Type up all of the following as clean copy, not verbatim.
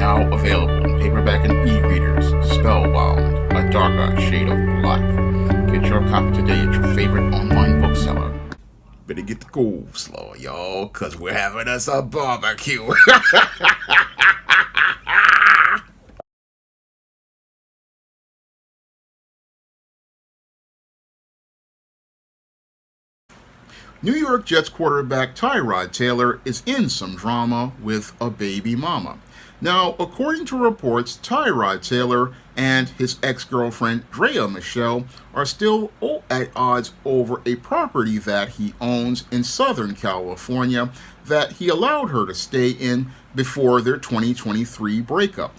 Now available in paperback and e-readers. Spellbound, a darker shade of black. Get your copy today at your favorite online bookseller. Better get the coleslaw, y'all, cause we're having us a barbecue. New York Jets quarterback Tyrod Taylor is in some drama with a baby mama. Now, according to reports, Tyrod Taylor and his ex-girlfriend Draya are still at odds over a property that he owns in Southern California that he allowed her to stay in before their 2023 breakup.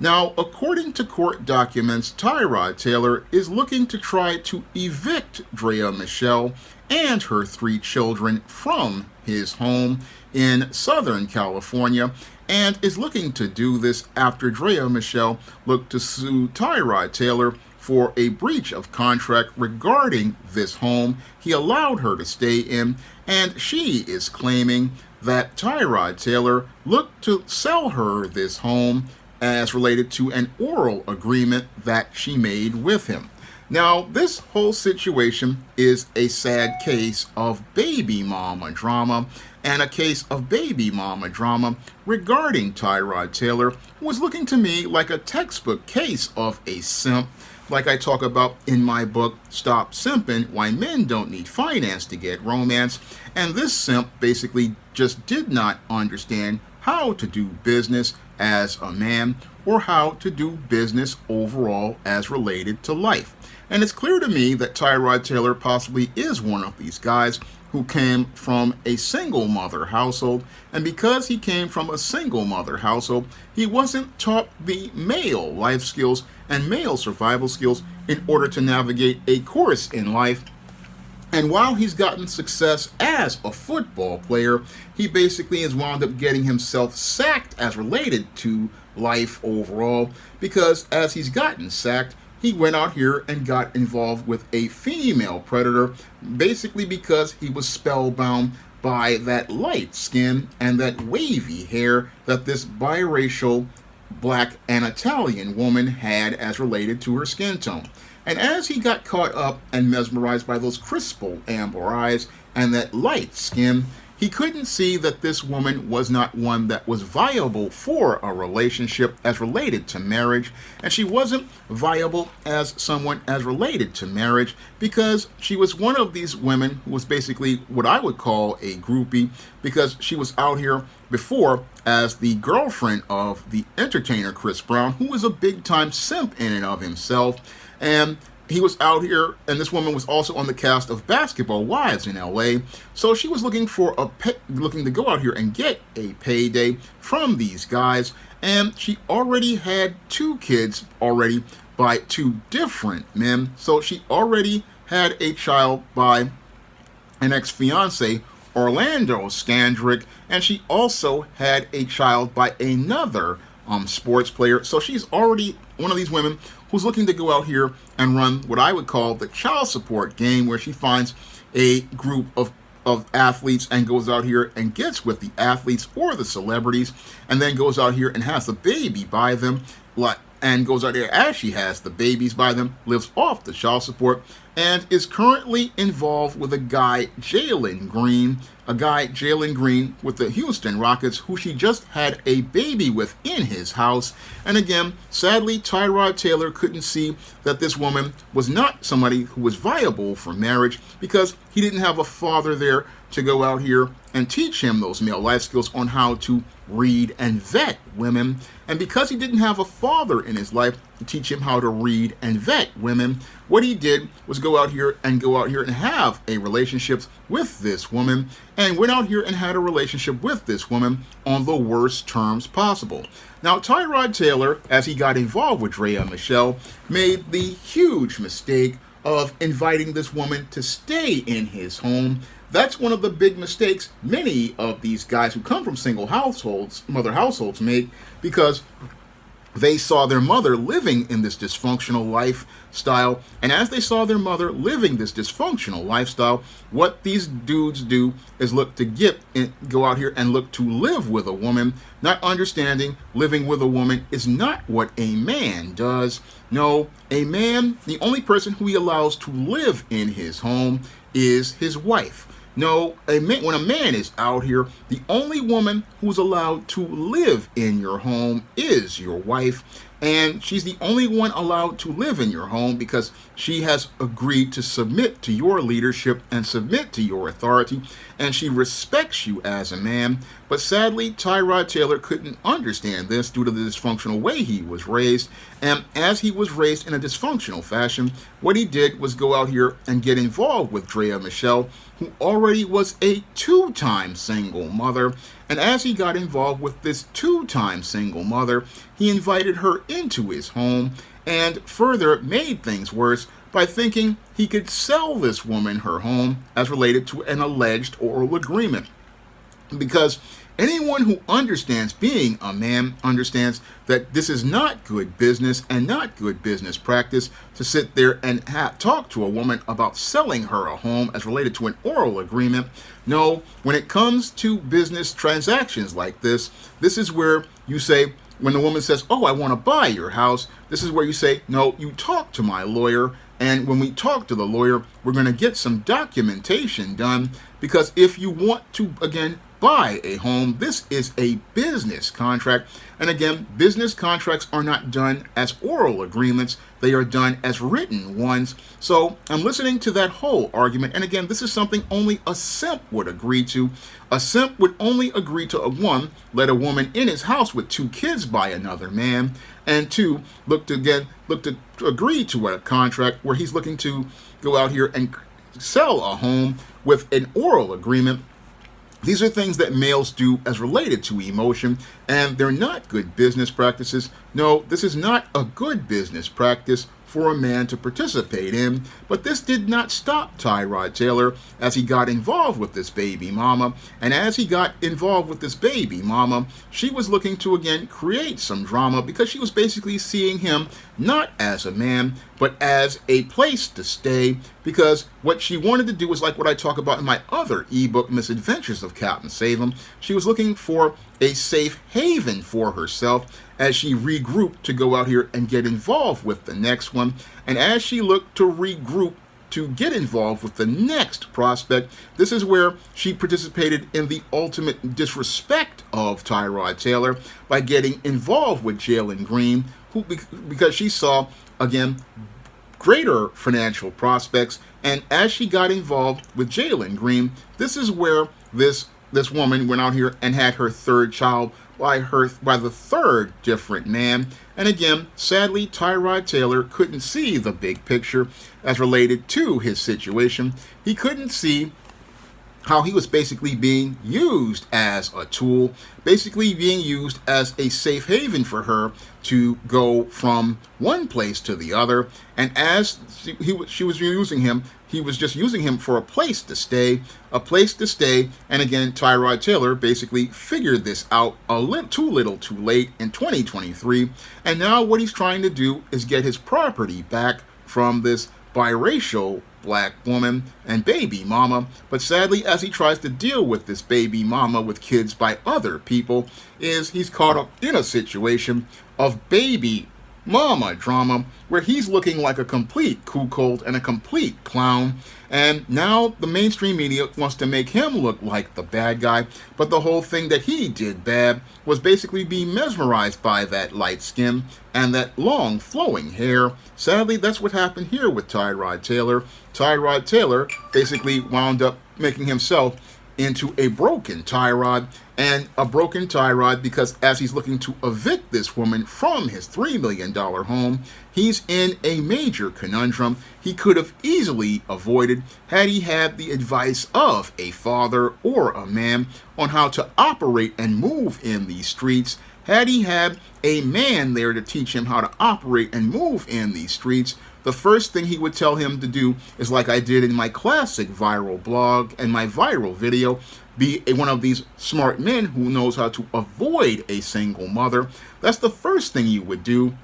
Now, according to court documents, Tyrod Taylor is looking to try to evict Draya and her 3 children from his home in Southern California, and is looking to do this after Draya looked to sue Tyrod Taylor for a breach of contract regarding this home he allowed her to stay in, and she is claiming that Tyrod Taylor looked to sell her this home as related to an oral agreement that she made with him. Now, this whole situation is a sad case of baby mama drama, and a case of baby mama drama regarding Tyrod Taylor, who was looking to me like a textbook case of a simp, like I talk about in my book, Stop Simping, Why Men Don't Need Finance to Get Romance. And this simp basically just did not understand how to do business as a man or how to do business overall as related to life. And it's clear to me that Tyrod Taylor possibly is one of these guys who came from a single mother household, and because he came from a single mother household, he wasn't taught the male life skills and male survival skills in order to navigate a course in life. And while he's gotten success as a football player, he basically has wound up getting himself sacked as related to life overall, because as he's gotten sacked, he went out here and got involved with a female predator, basically because he was spellbound by that light skin and that wavy hair that this biracial black and Italian woman had as related to her skin tone. And as he got caught up and mesmerized by those crystal amber eyes and that light skin, he couldn't see that this woman was not one that was viable for a relationship as related to marriage, and she wasn't viable as someone as related to marriage because she was one of these women who was basically what I would call a groupie, because she was out here before as the girlfriend of the entertainer Chris Brown, who was a big-time simp in and of himself, and he was out here, and this woman was also on the cast of Basketball Wives in LA. So she was looking to go out here and get a payday from these guys, and she already had 2 kids already by 2 different men. So she already had a child by an ex-fiance, Orlando Scandrick, and she also had a child by another sports player. So she's already one of these women who's looking to go out here and run what I would call the child support game, where she finds a group of athletes and goes out here and gets with the athletes or the celebrities, and then goes out here and has the baby by them, and goes out there as she has the babies by them, lives off the child support, and is currently involved with a guy, Jalen Green with the Houston Rockets, who she just had a baby with in his house. And again, sadly, Tyrod Taylor couldn't see that this woman was not somebody who was viable for marriage because he didn't have a father there to go out here and teach him those male life skills on how to read and vet women. And because he didn't have a father in his life to teach him how to read and vet women, what he did was go out here and have a relationship with this woman, and went out here and had a relationship with this woman on the worst terms possible. Now, Tyrod Taylor, as he got involved with Draya made the huge mistake of inviting this woman to stay in his home. That's one of the big mistakes many of these guys who come from single households, mother households, make, because they saw their mother living in this dysfunctional lifestyle. And as they saw their mother living this dysfunctional lifestyle, what these dudes do is look to go out here and look to live with a woman, not understanding living with a woman is not what a man does. No, a man, the only person who he allows to live in his home is his wife. No, when a man is out here, the only woman who's allowed to live in your home is your wife. And she's the only one allowed to live in your home because she has agreed to submit to your leadership and submit to your authority. And she respects you as a man. But sadly, Tyrod Taylor couldn't understand this due to the dysfunctional way he was raised. And as he was raised in a dysfunctional fashion, what he did was go out here and get involved with Draya Michelle, who already was a two-time single mother. And as he got involved with this two-time single mother, he invited her into his home and further made things worse by thinking he could sell this woman her home as related to an alleged oral agreement. Because anyone who understands being a man understands that this is not good business and not good business practice to sit there and talk to a woman about selling her a home as related to an oral agreement. No, when it comes to business transactions like this is where you say, when the woman says, oh, I want to buy your house, this is where you say, no, you talk to my lawyer. And when we talk to the lawyer, we're going to get some documentation done, because if you want to, again, buy a home, this is a business contract. And again, business contracts are not done as oral agreements. They are done as written ones. So I'm listening to that whole argument. And again, this is something only a simp would agree to. A simp would only agree to, one, let a woman in his house with two kids by another man, and two, look to agree to a contract where he's looking to go out here and sell a home with an oral agreement. These are things that males do as related to emotion, and they're not good business practices. No, this is not a good business practice for a man to participate in. But this did not stop Tyrod Taylor as he got involved with this baby mama. And as he got involved with this baby mama, she was looking to, again, create some drama, because she was basically seeing him not as a man, but as a place to stay. Because what she wanted to do was like what I talk about in my other ebook, Misadventures of Captain Save-'em. She was looking for a safe haven for herself as she regrouped to go out here and get involved with the next one. And as she looked to regroup to get involved with the next prospect, this is where she participated in the ultimate disrespect of Tyrod Taylor by getting involved with Jalen Green, because she saw, again, greater financial prospects. And as she got involved with Jalen Green, this is where this woman went out here and had her third child by the third different man. And again, sadly, Tyrod Taylor couldn't see the big picture as related to his situation. He couldn't see how he was basically being used as a tool, basically being used as a safe haven for her to go from one place to the other. And as she was using him, he was just using him for a place to stay. And again, Tyrod Taylor basically figured this out too little too late in 2023. And now what he's trying to do is get his property back from this biracial black woman and baby mama. But sadly, as he tries to deal with this baby mama with kids by other people, he's caught up in a situation of baby mama drama where he's looking like a complete cuckold and a complete clown. And now the mainstream media wants to make him look like the bad guy, but the whole thing that he did bad was basically being mesmerized by that light skin and that long flowing hair. Sadly, that's what happened here with Tyrod Taylor. Tyrod Taylor basically wound up making himself into a broken Tyrod, and a broken Tyrod because as he's looking to evict this woman from his $3 million home, he's in a major conundrum he could have easily avoided had he had the advice of a father or a man on how to operate and move in these streets. Had he had a man there to teach him how to operate and move in these streets, the first thing he would tell him to do is, like I did in my classic viral blog and my viral video, be one of these smart men who knows how to avoid a single mother, that's the first thing you would do.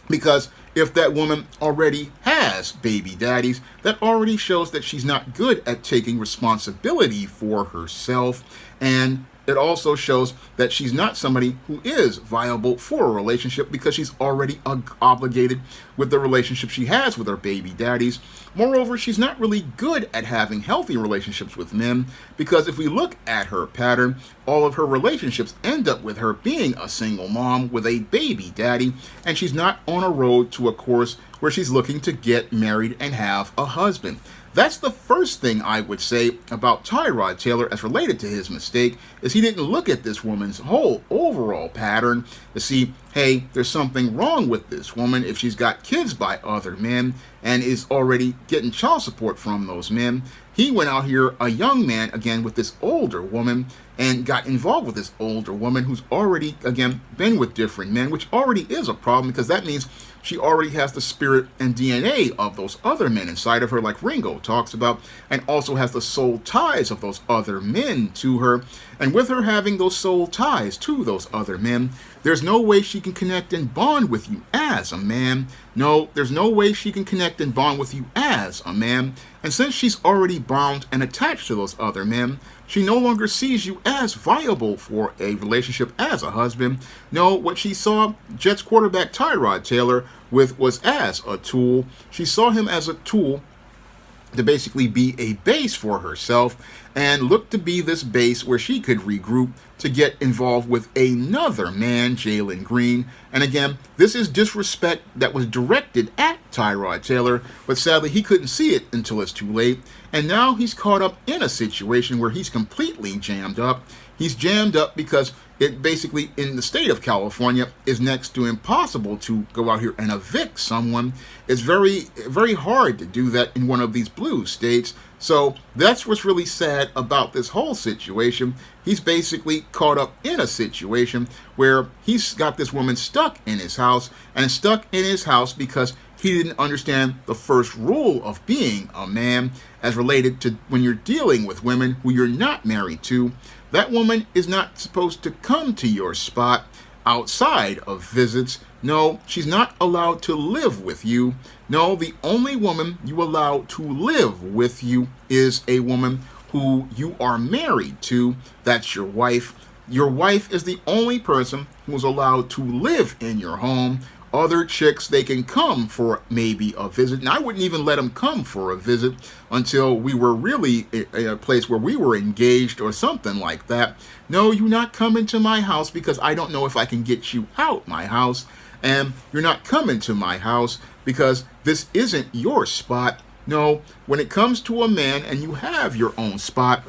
Because if that woman already has baby daddies, that already shows that she's not good at taking responsibility for herself. And it also shows that she's not somebody who is viable for a relationship because she's already obligated with the relationship she has with her baby daddies. Moreover, she's not really good at having healthy relationships with men because if we look at her pattern, all of her relationships end up with her being a single mom with a baby daddy, and she's not on a road to a course where she's looking to get married and have a husband. That's the first thing I would say about Tyrod Taylor as related to his mistake, is he didn't look at this woman's whole overall pattern to see, hey, there's something wrong with this woman if she's got kids by other men and is already getting child support from those men. He went out here, a young man, again, with this older woman, and got involved with this older woman who's already, again, been with different men, which already is a problem because that means she already has the spirit and DNA of those other men inside of her, like Ringo talks about, and also has the soul ties of those other men to her. And with her having those soul ties to those other men, there's no way she can connect and bond with you as a man. No, there's no way she can connect and bond with you as a man. And since she's already bound and attached to those other men, she no longer sees you as viable for a relationship as a husband. No, what she saw Jets quarterback Tyrod Taylor with was as a tool. She saw him as a tool to basically be a base for herself and look to be this base where she could regroup to get involved with another man, Jalen Green. And again, this is disrespect that was directed at Tyrod Taylor, but sadly he couldn't see it until it's too late. And now he's caught up in a situation where he's completely jammed up. He's jammed up because it basically, in the state of California, is next to impossible to go out here and evict someone. It's very, very hard to do that in one of these blue states. So that's what's really sad about this whole situation. He's basically caught up in a situation where he's got this woman stuck in his house, and stuck in his house because he didn't understand the first rule of being a man as related to when you're dealing with women who you're not married to. That woman is not supposed to come to your spot outside of visits. No, she's not allowed to live with you. No, the only woman you allow to live with you is a woman who you are married to. That's your wife. Your wife is the only person who's allowed to live in your home. Other chicks, they can come for maybe a visit, and I wouldn't even let them come for a visit until we were really in a place where we were engaged or something like that. No, you're not coming to my house because I don't know if I can get you out my house, and you're not coming to my house because this isn't your spot. No, when it comes to a man and you have your own spot,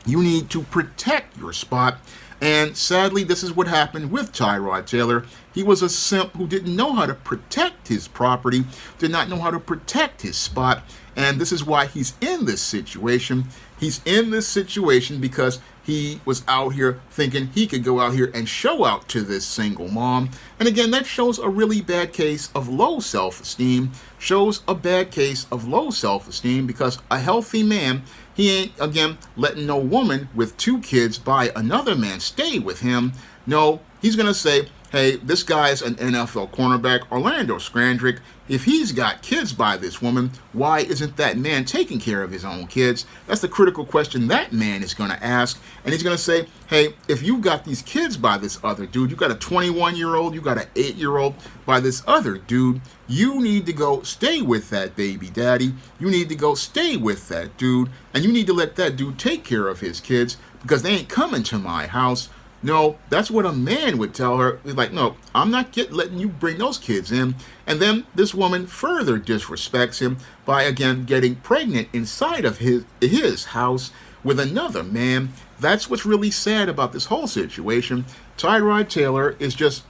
you need to protect your spot. And sadly, this is what happened with Tyrod Taylor. He was a simp who didn't know how to protect his property, did not know how to protect his spot. And this is why he's in this situation. He's in this situation because he was out here thinking he could go out here and show out to this single mom. And again, that shows a really bad case of low self-esteem, shows a bad case of low self-esteem because a healthy man, he ain't, again, letting no woman with 2 kids by another man stay with him. No, he's going to say, hey, this guy's an NFL cornerback, Orlando Scandrick. If he's got kids by this woman, why isn't that man taking care of his own kids? That's the critical question that man is going to ask. And he's going to say, hey, if you've got these kids by this other dude, you got a 21-year-old, you got an 8-year-old by this other dude, you need to go stay with that baby daddy. You need to go stay with that dude. And you need to let that dude take care of his kids because they ain't coming to my house. No, that's what a man would tell her. He's like, no, I'm not letting you bring those kids in. And then this woman further disrespects him by, again, getting pregnant inside of his house with another man. That's what's really sad about this whole situation. Tyrod Taylor is just,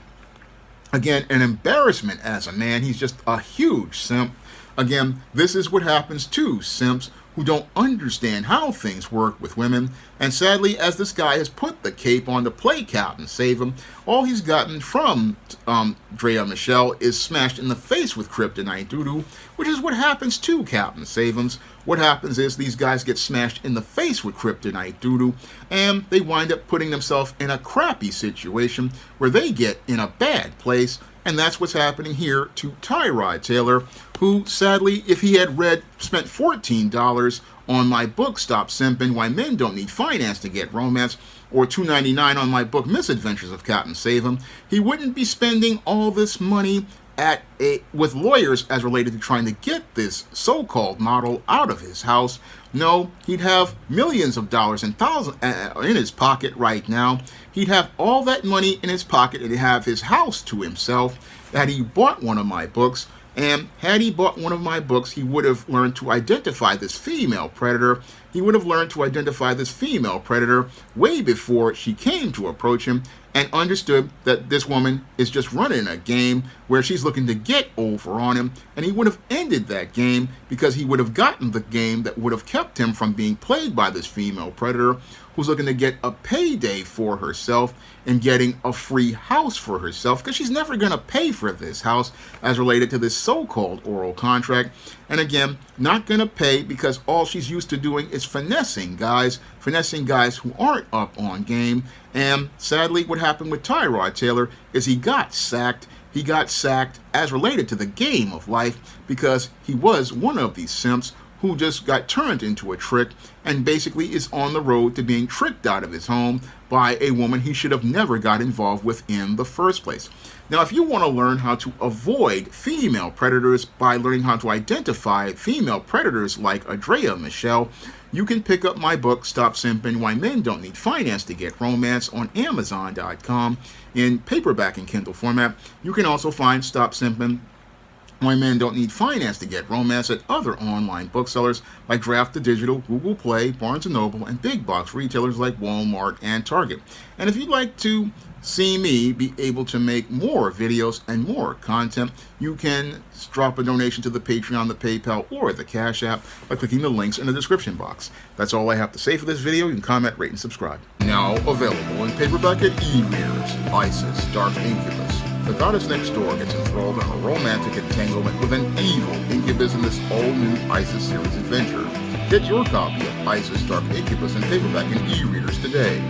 again, an embarrassment as a man. He's just a huge simp. Again, this is what happens to simps who don't understand how things work with women. And sadly, as this guy has put the cape on to play Captain Save Him, all he's gotten from Draya Michelle is smashed in the face with kryptonite doo-doo, which is what happens to Captain Save Hims. what happens is these guys get smashed in the face with kryptonite doo-doo, and they wind up putting themselves in a crappy situation where they get in a bad place. And that's what's happening here to Tyrod Taylor, who sadly, if he had spent $14 on my book, Stop Simping, Why Men Don't Need Finance to Get Romance, or $2.99 on my book, Misadventures of Captain Save-'Em, he wouldn't be spending all this money with lawyers as related to trying to get this so-called model out of his house. No, he'd have millions of dollars and thousands in his pocket right now. He'd have all that money in his pocket and he'd have his house to himself had he bought one of my books. And had he bought one of my books, he would have learned to identify this female predator. He would have learned to identify this female predator way before she came to approach him, and understood that this woman is just running a game where she's looking to get over on him, and he would have ended that game because he would have gotten the game that would have kept him from being played by this female predator who's looking to get a payday for herself and getting a free house for herself, because she's never going to pay for this house as related to this so-called oral contract. And again, not going to pay because all she's used to doing is finessing guys who aren't up on game. And sadly, what happened with Tyrod Taylor is he got sacked. He got sacked as related to the game of life because he was one of these simps who just got turned into a trick and basically is on the road to being tricked out of his home by a woman he should have never got involved with in the first place. Now, if you want to learn how to avoid female predators by learning how to identify female predators like Draya Michelle, you can pick up my book, Stop Simping, Why Men Don't Need Finance to Get Romance, on Amazon.com in paperback and Kindle format. You can also find Stop Simping, Why Men Don't Need Finance to Get Romance at other online booksellers like Draft the Digital, Google Play, Barnes & Noble, and big box retailers like Walmart and Target. And if you'd like to see me be able to make more videos and more content, you can drop a donation to the Patreon, the PayPal, or the Cash App by clicking the links in the description box. That's all I have to say for this video. You can comment, rate, and subscribe. Now available in paperback and e-readers, Isis, Dark Incubus. The goddess next door gets enthralled in a romantic entanglement with an evil incubus in this all-new Isis series adventure. Get your copy of Isis, Dark Incubus in paperback and e-readers today.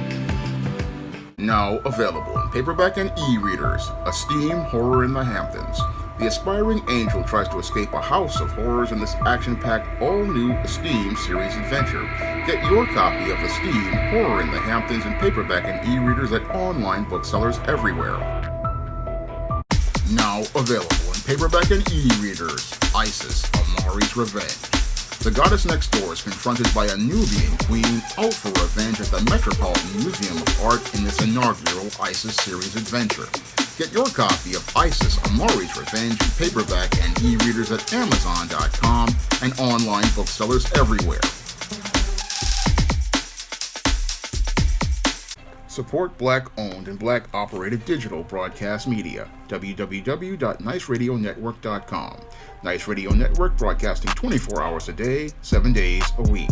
Now available in paperback and e-readers, Esteem, Horror in the Hamptons. The aspiring angel tries to escape a house of horrors in this action-packed, all-new Esteem series adventure. Get your copy of Esteem, Horror in the Hamptons in paperback and e-readers at online booksellers everywhere. Now available in paperback and e-readers, Isis, Amari's Revenge. The goddess next door is confronted by a Nubian queen out for revenge at the Metropolitan Museum of Art in this inaugural Isis series adventure. Get your copy of Isis, Amari's Revenge in paperback and e-readers at Amazon.com and online booksellers everywhere. Support Black-owned and Black-operated digital broadcast media. www.niceradionetwork.com. Nice Radio Network, broadcasting 24 hours a day, 7 days a week.